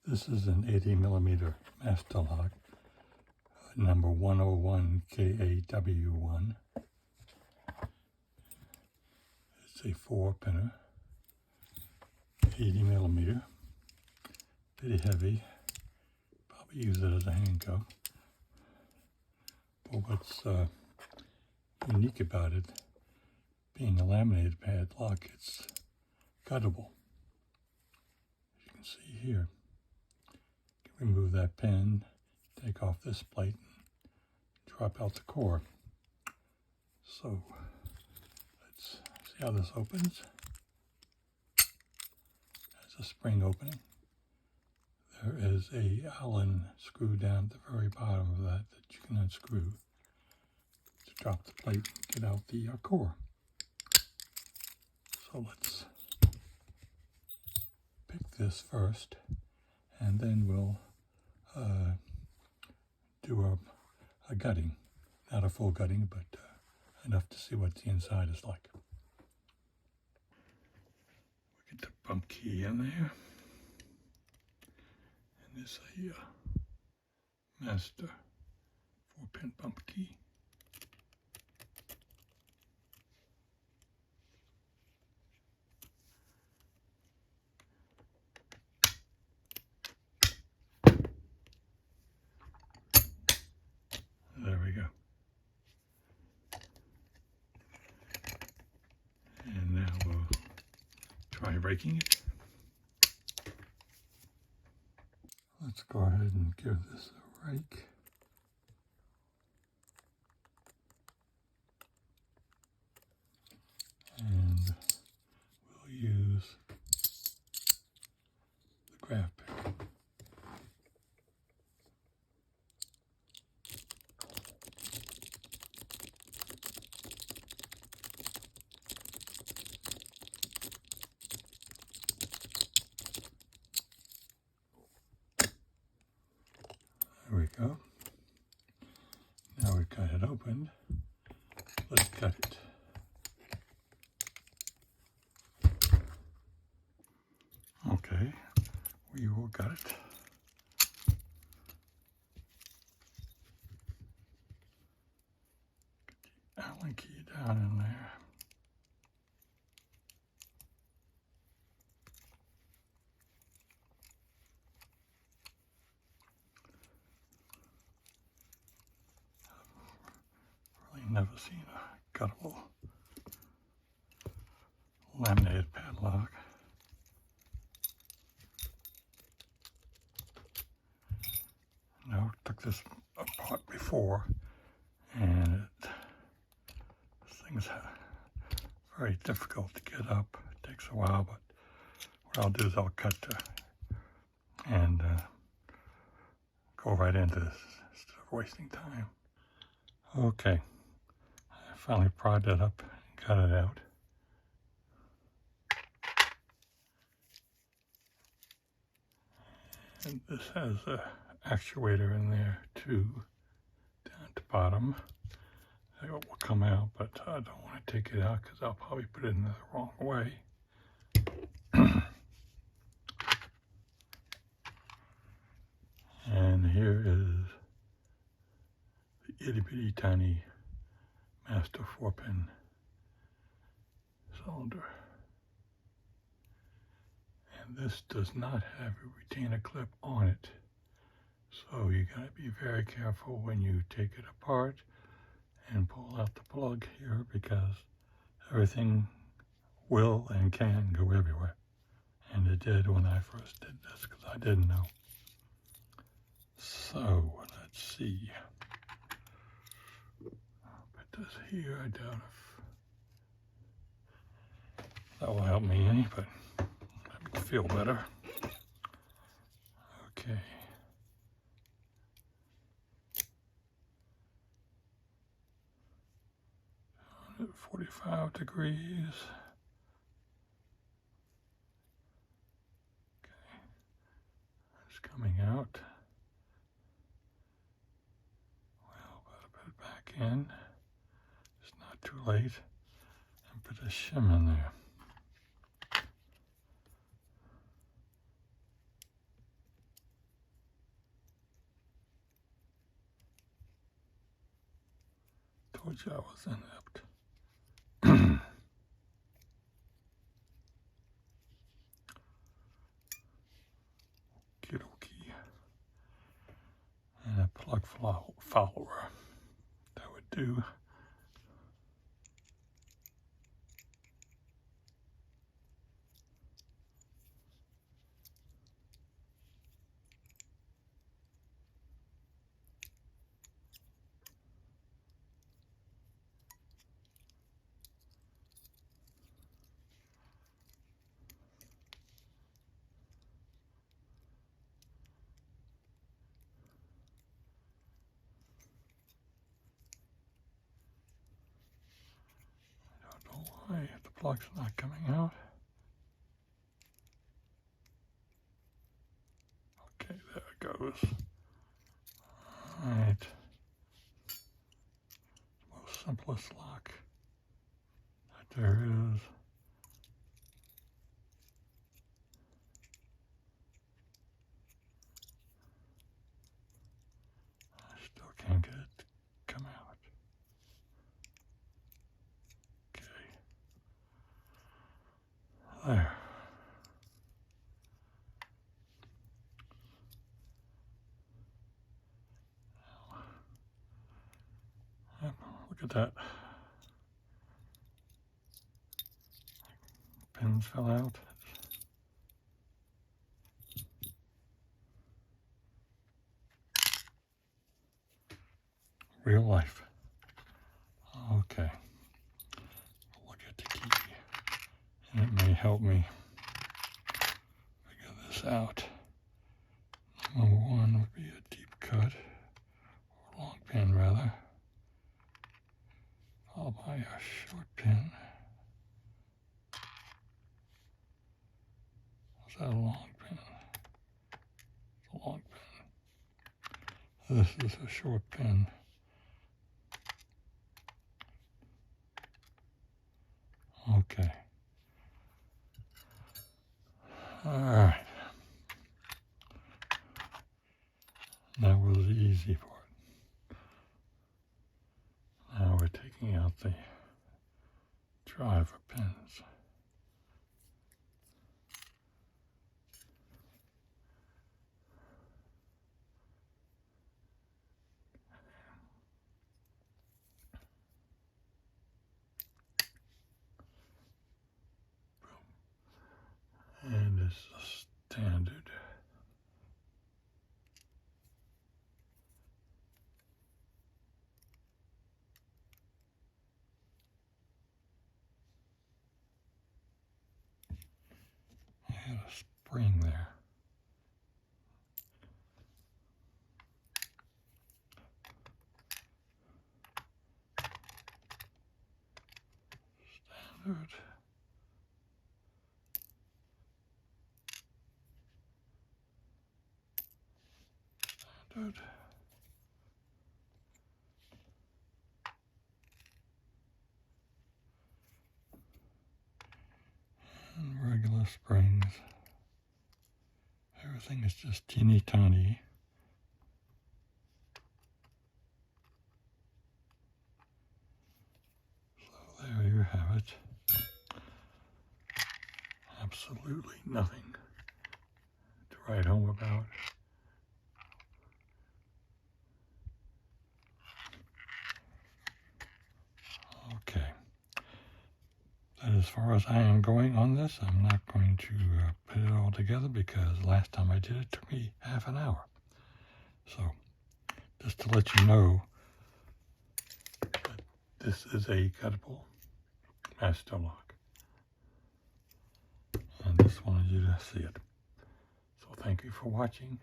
This is an 80mm master lock, number 101 KAW1. It's a 4-pinner, 80mm, pretty heavy. Probably use it as a handcuff. But what's unique about it, being a laminated padlock, it's cuttable. As you can see here, you can remove that pin, take off this plate, and drop out the core. So let's see how this opens. There's a spring opening. There is a Allen screw down at the very bottom of that you can unscrew to drop the plate and get out the core. So let's pick this first, and then we'll do a gutting. Not a full gutting, but enough to see what the inside is like. We get the bump key in there. And this is a master 4-pin bump key. There we go. And now we'll try breaking it. Let's go ahead and give this a rake. And we'll use the graph pick. There we go. Now we've got it opened. Let's cut it. Okay, we will gut it. Get the Allen key down in there. Never seen a cuttable laminated padlock. Now, I took this apart before, and this thing's very difficult to get up. It takes a while, but what I'll do is I'll cut and go right into this instead of wasting time. Okay. I finally pried it up and got it out. And this has an actuator in there too, down at the bottom. It will come out, but I don't want to take it out because I'll probably put it in the wrong way. And here is the itty bitty tiny master 4-pin cylinder. And this does not have a retainer clip on it. So you gotta be very careful when you take it apart and pull out the plug here, because everything will and can go everywhere. And it did when I first did this, because I didn't know. So let's see. I'll put this here. I doubt if that will help me any, but I feel better. Okay. 45 degrees. Okay. It's coming out. Well, better put it back in. It's not too late. And put a shim in there. you I was inept. Okey-dokey. And a plug follower. That would do. Why the plug's not coming out. Okay, there it goes. Alright. Most simplest lock that there is. I still can't get it to come out. Okay. There. Yep, look at that. Pins fell out. Real life. Okay. Look at the key. And it may help me figure this out. Number one would be a deep cut, or long pin rather, followed by a short pin. Is that a long pin? It's a long pin. This is a short pin. Okay. All right. That was the easy part. Now we're taking out the driver pins. And this is standard. I had a spring there. Standard. Standard. And regular springs. Everything is just teeny tiny. So there you have it. Absolutely nothing to write home about. Okay. That as far as I am going on this, I'm not going to put it all together because last time I did it took me half an hour. So, just to let you know that this is a cuttable master lock. And just wanted you to see it. So thank you for watching.